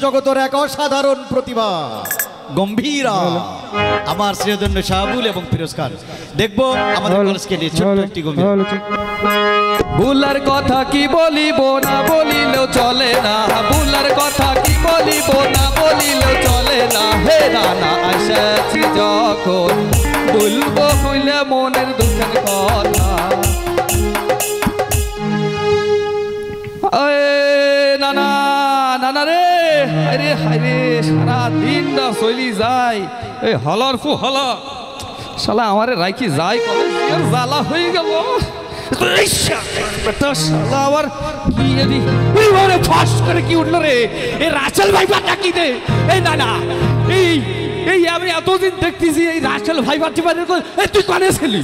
জগতের এক অসাধারণ প্রতিভা গম্ভীরা আমার শ্রীধন্য শাহাবুল এবং ফিরোজ খান। দেখবো আমাদের কলেজকে নিয়ে ছোট্ট একটি গম্ভীর। ভুলার কথা কি বলিব না বলিলেও চলে না, ভুলার কথা কি বলিব না বলিলেও চলে না। হে রানা এসেছি যখন বলবো হইলে মনের দুঃখের কথা। নানা নানা রে, আরে হায়রে সারা দিনটা চলি যায় এই হলার ফু হলা শালা আমারে রাইকি যায় কলেজ জ্বালা হয়ে গেল। আবার কি জানি ওইভাবে ফাঁস করে কি উঠলো রে এই রাসেল ভাইবার ডাকি দে। এই না না এই এই আমি এতদিন দেখতেছি এই রাসেল ভাইবার টিপারে তুই কানে ছিলি?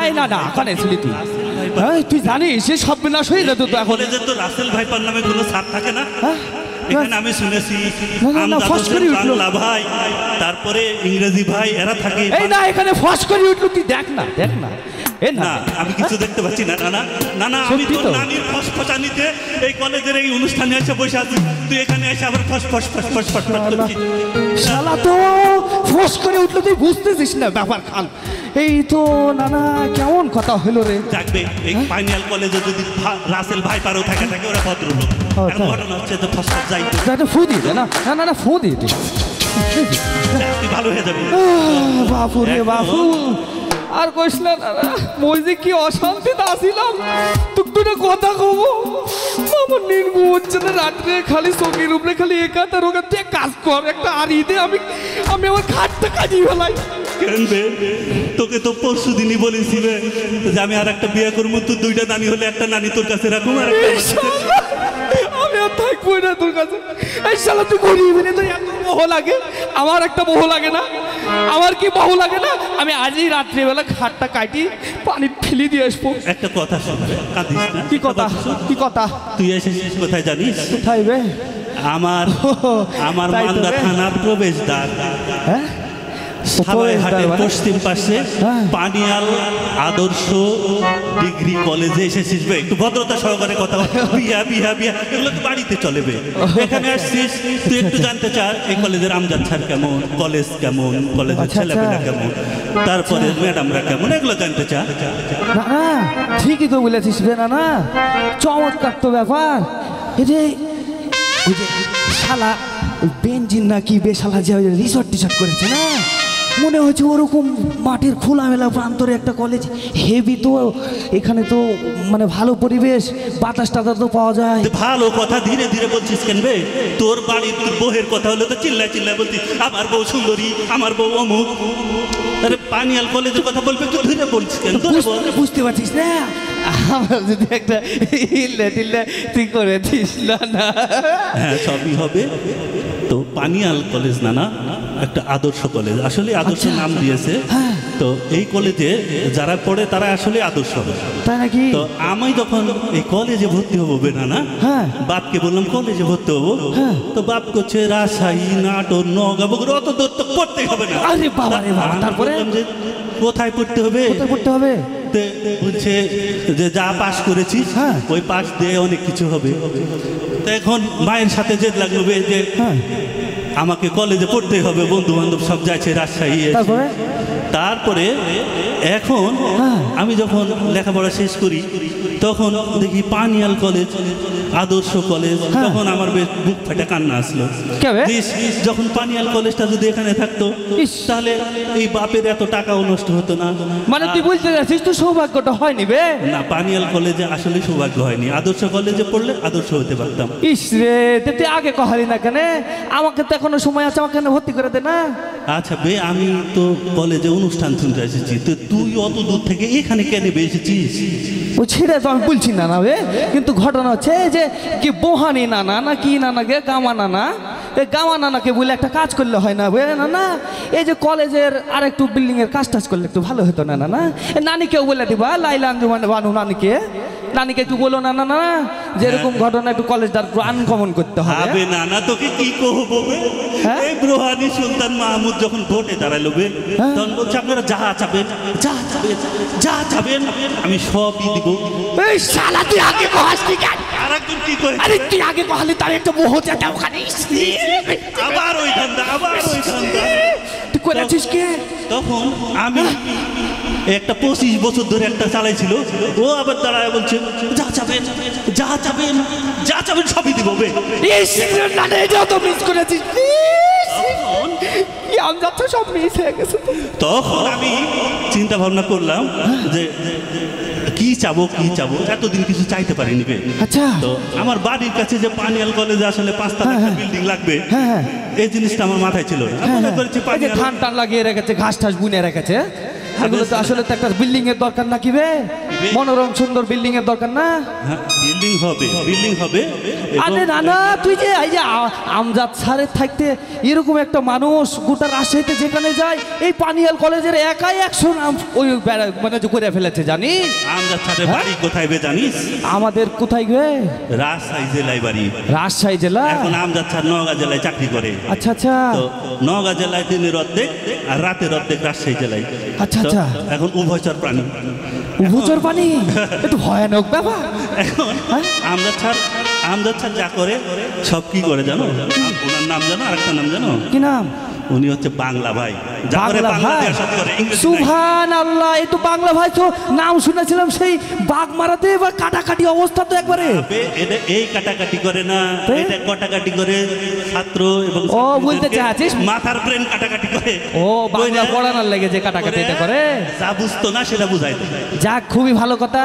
এই না না কানে ছিলি তুই? তুই জানিস সে সব বিনাশ হয়ে যেত তো এখন। তো রাসেল ভাইপার নামে কোনো ছাড় থাকে না এখানে, আমি শুনেছি বাংলা ভাই তারপরে ইংরেজি ভাই এরা থাকে। এই না এখানে ফস করে উঠলো, তুই দেখ না দেখ না। না আমি কিছু দেখতে পাচ্ছি না। না না না আমি তো নানির ফসফসানিতে এই কলেজের এই অনুষ্ঠানে এসে বসে আছি, তুই এখানে এসে আবার ফস ফস ফস ফস ফস করছিস। শালা তো ফস করে উঠলো, তুই বুঝতেছিস না ব্যাপার খান। এই তো নানা কেমন কথা হলো রে। দেখবে এই ফাইনাল কলেজে যদি রাসেল ভাইপারও থাকে ওরা ভদ্রলোক। ঘটনা হচ্ছে তো ফস ফস যাই তো ফু দিয়ে দে না। না না না ফু দিয়ে দে, তুই ভালো হয়ে যাবে। বাপু রে বাপু আর কইস না দাদা, মই যে কি অশান্তিতে আসিলাম তুক দুটো কথা কব। আমার নির্গু হচ্ছে না রাত্রে খালি চোখের উপরে খালি একাতে রোগার দিয়ে কাজ কর একটা আড়িতে আমি আমি আমার খাটটা কাটিয়ে ফেলাই। কেনবে তোকে তো পরশু দিনই বলেছিলে যে আমি আর একটা বিয়ে করবো, তুই দুইটা নানি হলে একটা নানি তোর কাছে রাখুন আর আমি আর থাকবো না তোর কাছে। এই শালা তুই গরিব রে, তুই এত মোহ লাগে আমার একটা মোহ লাগে না? আমার কি মোহ লাগে না? আমি আজই রাত্রিবেলা খাটটা কাটি পানি ফেলে দিয়ে আসবো। একটা কথা শুনবে, কাঁদিস না। কি কথা? কি কথা? তুই এসেছিস কোথায় জানিস? কোথায় বে? আমার মালদা থানার প্রবেশদ্বার, হ্যাঁ সাবাইহাটের পশ্চিম পাশে পানিয়াল আদর্শ ডিগ্রি কলেজে এসেছিস। একটু ভদ্রতা সহকারে কথা বল। বিয়া বিয়া বিয়া এগুলো তো বাড়িতে চলেবে, এখানে আসছিস তুই একটু জানতে চা এই কলেজের আমজাদ স্যার কেমন, কলেজ কেমন, কলেজের ছেলেমেয়েরা কেমন, তারপরে ম্যাডামরা কেমন, এগুলো জানতে চা। না না ঠিকই তো বলেছিস বে। না না চমৎকার তো ব্যাপার। এই যে ওই যে শালা বেঞ্জিন নাকি বেশালা যে রিসর্ট টিসর্ট করেছে না, মনে হচ্ছে ওরকম মাটির খোলামেলা প্রান্তরে একটা কলেজ হেভি। তো এখানে তো মানে ভালো পরিবেশ, বাতাস টাতাস তো পাওয়া যায়। ভালো কথা ধীরে ধীরে বলছিস কেন বে? তোর বাড়ির তোর বউয়ের কথা হলে তো চিল্লা চিল্লা বলছিস আমার বউ সুন্দরী, আমার বউ অমুক। আরে পানিয়াল কলেজের কথা বলবে তো ধীরে বলছিস কেন? বুঝতে পারছিস না আমার যদি একটা ইল্লে টিল্লে তুই করে দিস না। না হ্যাঁ সবই হবে। তো পানিয়াল কলেজ না না একটা আদর্শ কলেজ, আসলে আদর্শ নাম দিয়েছে। তো এই কলেজে যারা পড়ে তারা আসলে আদর্শ হবে, তাই নাকি? তো আমি যখন এই কলেজে ভর্তি হবো না না বাপকে বললাম কলেজে ভর্তি হবো, তো বাপ করছে রাজশাহী, নাটোর, নওগাঁ, বগুড়া, অত দূর তো পড়তেই হবে না। আরে বাবা রে বাবা, তারপরে কোথায় পড়তে হবে? কোথায় পড়তে হবে? বলছে যে যা পাস করেছিস ওই পাস দিয়ে অনেক কিছু হবে। তো এখন মায়ের সাথে জেদ লাগলো যে আমাকে কলেজে পড়তেই হবে, বন্ধু বান্ধব সব যাচ্ছে রাজশাহী। তারপরে এখন আমি যখন লেখাপড়া শেষ করি তখন দেখি পানিয়াল কলেজ আদর্শ কলেজ, তখন আমার বেশ বুক ফাটা কান্না আসলো। যখন পানিয়াল কলেজটা যদি এখানে থাকতো তাহলে এই বাপের এত টাকাও নষ্ট হতো না। মানে তুই বলতে যাচ্ছিস তো সৌভাগ্যটা হয়নি বে? না, পানিয়াল কলেজে আসলে সৌভাগ্য হয়নি, আদর্শ কলেজে পড়লে আদর্শ হতে পারতাম। ইস রে, তুই আগে কহালি না কেন? আমাকে তো এখনো সময় আছে, আমাকে ভর্তি করে দে না। আচ্ছা বে, আমি তো কলেজে অনুষ্ঠান শুনতে এসেছি, তো তুই অত দূর থেকে এখানে কেন এসেছিস? ও ছেড়ে তো আমি বলছি না না বে, কিন্তু ঘটনা হচ্ছে যে কি বোহানি নানা না কি নানা গে গামা নানা এই গাওয়া নানাকে বলে একটা কাজ করলে হয় না বুঝলে না? এই যে কলেজের আর একটু বিল্ডিং এর কাজ টাজ করলে একটু ভালো হতো না না? নানিকেও বলে দিবা, লাইলা আঞ্জুমান বানু নানিকে একটু বলো না না না, যেরকম ঘটনা একটু কলেজটা আনকমন করতে হবে। আবে নানা তোকে কি কহবো বে? এই ব্রোহানি সুলতান মাহমুদ যখন ভোটে দাঁড়ালো বে, তখন বলছে আপনারা যা চাবেন যা চাবেন আমি সবই দিব। এই শালা তুই আগে কহাস কি কেন? আরেকজন কি কয়, আরে তুই আগে কহালি তার একটা মোহ যেটা ওখানে আবার ওই ধান্দা। তুই করেছিস কে? তখন আমি একটা 25 বছর ধরে একটা চালাইছিল, ও আবার দাঁড়ায় বলছে যা চাবেন সবই দিব বে। এই সিজন না এটাও তো মিস করেছিস। কি আমজাদ তো সব মিস হয়ে গেছে। তখন আমি চিন্তা ভাবনা করলাম যে কি চাবো, এতদিন কিছু চাইতে পারিনি বে। আচ্ছা, তো আমার বাড়ির কাছে যে পানিয়াল কলেজে আসলে 5 তলা বিল্ডিং লাগবে, এই জিনিসটা আমার মাথায় ছিল না। আমি মনে করেছি ধান টান লাগিয়ে রেখেছে, ঘাস টাস বুনে রেখেছে, এগুলো তো আসলে তো একটা বিল্ডিং এর দরকার না কি বে? মনোরম সুন্দর বিল্ডিং এর দরকার না? বিল্ডিং হবে। আরে নানা তুই যে এই যে আমজাদ স্যারের থাকতে এরকম একটা মানুষ গোটা রাজশাহীতে যেখানে যায়, এই পানিয়াল কলেজের একাই 100 নাম ওই মানে যে করে ফেলেছে জানিস? আমজাদ স্যারের বাড়ি কোথায় বে জানিস? আমাদের কোথায় গে? রাজশাহী জেলায় বাড়ি। রাজশাহী জেলা? এখন আমজাদ স্যার নওগাঁ জেলায় চাকরি করে। আচ্ছা আচ্ছা। তো নওগাঁ জেলায় দিনের অর্ধেক আর রাতের অর্ধেক রাজশাহী জেলায়। আচ্ছা আচ্ছা। এখন উভয়চর প্রাণী। উভয়চর প্রাণী, একটু ভয়ানক ব্যাপার। এখন আমজাদ স্যার যা করে সব কি করে জানো? ওনার নাম জানো? আরেকটা নাম জানো? কি নাম? উনি হচ্ছে বাংলা ভাই। যা করে বাংলা দিয়ে সব করে, ইংরেজি নাই। সুবহানাল্লাহ, এই তো বাংলা ভাই তো নাম শুনেছিলাম সেই বাঘ মারাতে বা কাটাকাটি অবস্থা তো একবারে। এটা এই কাটাকাটি করে না, এটা কাটাকাটি করে ছাত্র এবং ও বলতে চাচ্ছিস মাথার ব্রেন কাটাকাটি করে। ও বাংলা পড়ানোর লেগে যে কাটাকাটি এটা করে, যা বুঝতো না সেটা বুঝাই দেয়। যাক খুবই ভালো কথা।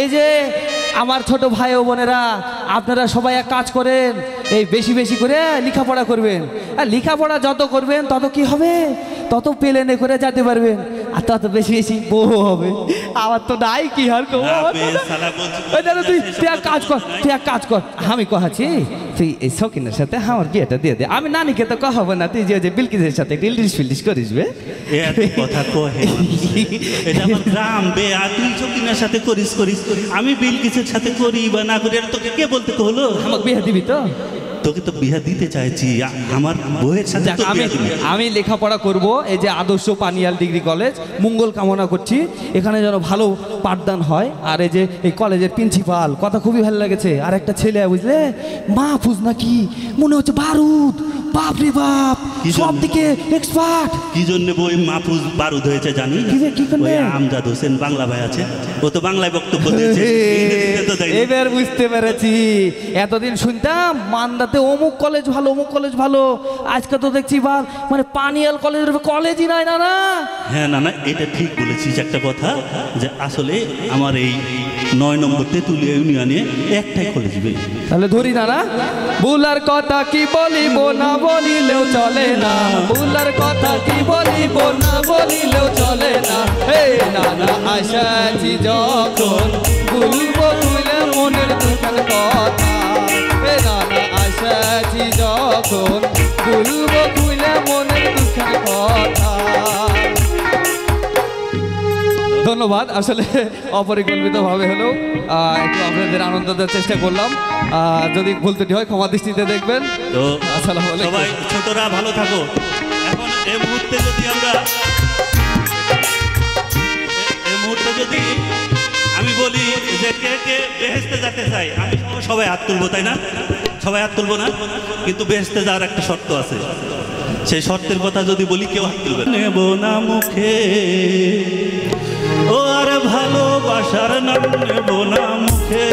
এই যে আমার ছোট ভাই ও বোনেরা, আপনারা সবাই এক কাজ করেন, এই বেশি বেশি করে লেখাপড়া করবেন। আর লেখাপড়া যত করবেন তত কি হবে, তত প্লেনে করে যেতে পারবেন, আর তত বেশি বেশি বউ হবে। আমার তো নাই কি আর তুই এক কাজ কর, আমি কহাছি তুই এই শকিনের সাথে আমার বিয়েটা দিয়ে দে। আমি নানিকে তো কহাবো না, তুই যে বিলকিসের সাথে ইলিশ ফিলিশ করিস বে। কথা কহে এটা আমার গ্রাম বে, আর তুই শকিনের সাথে করিস। আমি বিলকিসের সাথে করি বা না করি এটা তোকে কে বলতে হলো? আমাকে বিয়ে দিবি তো? তোকে তো বিয়ে দিতে চাইছি, আমার বউয়ের সাথে আমি লেখাপড়া করব। এই যে আদর্শ পানিয়াল ডিগ্রি কলেজ, মঙ্গল কামনা করছি এখানে যেন ভালো পাঠদান হয়। আর এই যে এই কলেজের প্রিন্সিপাল, কথা খুবই ভালো লেগেছে। আর একটা ছেলে বুঝলে মাহফুজ নাকি, মনে হচ্ছে বারুদ, বাপ রে বাপ, সব দিকে এক্সপার্ট। কি জন্য বই মাহফুজ বারুদ হয়েছে জানি? ওই আমজাদ হোসেন বাংলা ভাই আছে, ও তো বাংলায় বক্তব্য দিয়েছে। এবার বুঝতে পেরেছি, এতদিন শুনতাম মান্দাতে অমুক কলেজ ভালো, আজকে তো দেখছি মানে পানিয়াল কলেজের কলেজই নাই না। হ্যাঁ না, এটা ঠিক বলেছিস একটা কথা, যে আসলে আমার এই 9 নম্বর তেঁতুলিয়া ইউনিয়নে একটাই কলেজ। তাহলে ধরি না, বুলার কথা কি বলিব না বলিলেও চলে না, বুলার কথা কি বলিব না বলিলেও চলে না। হে নানা আশাছি যখন বলবো তুলে মনের দুঃখের কথা, হে নানা আশাছি যখন বলবো তুলে মনের দুঃখের কথা। ধন্যবাদ। আসলে অপরিকল্পিতভাবে হলেও একটু আপনাদের আনন্দ দেওয়ার চেষ্টা করলাম, যদি ভুল ত্রুটি হয় ক্ষমা দৃষ্টিতে দেখবেন। তো আসসালামু আলাইকুম। সবাই ছোটরা ভালো থাকো। এখন এই মুহূর্তে যদি আমি বলি যে কে কে বেহেশতে যেতে চাই, আমি সবাই হাত তুলবো, তাই না? সবাই হাত তুলবো না, কিন্তু বেহেশতে যাওয়ার একটা শর্ত আছে। সেই শর্তের কথা যদি বলি কেউ হাত তুলবে নেব না মুখে, ও আর ভালোবাসার নাম নেব না মুখে,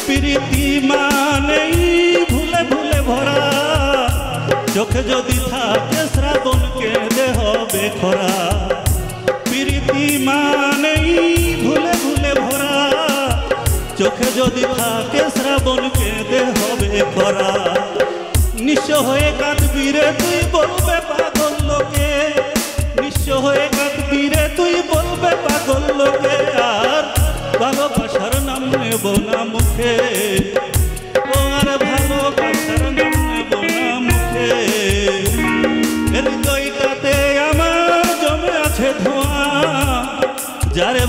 প্রীতি মানেই ভুলে ভুলে ভরা, চোখে যদি থাকে শ্রাবণ কেঁদে হবে খরা, প্রীতি মানেই ভুলে ভুলে ভরা, চোখে যদি থাকে শ্রাবণ কেঁদে হবে খরা, নিঃস্ব হয়ে কাঁদবি রে তুই বলবে পাগল লোকে, নিঃস্ব হয়ে কাঁদবি রে তুই বলবে পাগল লোকে, আর ভালোবাসার নাম নেব না মুখে, ও আর ভালোবাসার নাম নেব না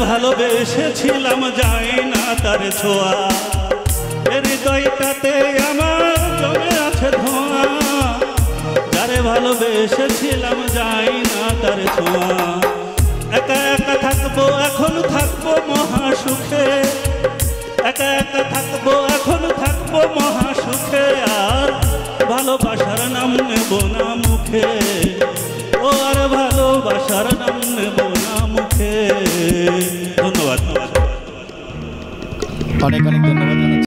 ভালোবেসেছিলাম যাই না তার ছোঁয়া, হৃদয়টাতে আমার জমে আছে ধোঁয়া। যারে ভালোবেসেছিলাম যাই না তার ছোঁয়া, একা একা থাকবো এখন থাকবো মহা সুখে, একা একা থাকবো এখন থাকবো মহা সুখে। আর ভালোবাসার নাম নেব না মুখে, ও আর ভালোবাসার নাম নেব না মুখে। ধন্যবাদ। অনেক অনেক ধন্যবাদ।